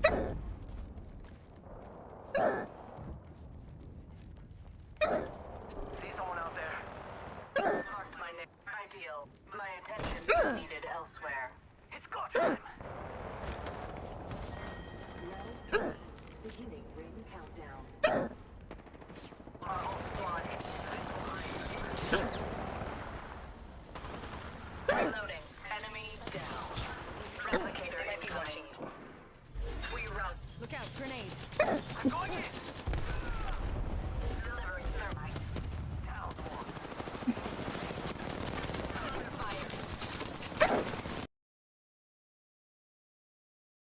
See someone out there? Marked my name. Ideal. My attention is needed elsewhere. It's go time! Round 3. Beginning ring countdown. Our whole squad is reloading. Enemy down. Replicator incoming. We run. Look out, grenade. I'm going in!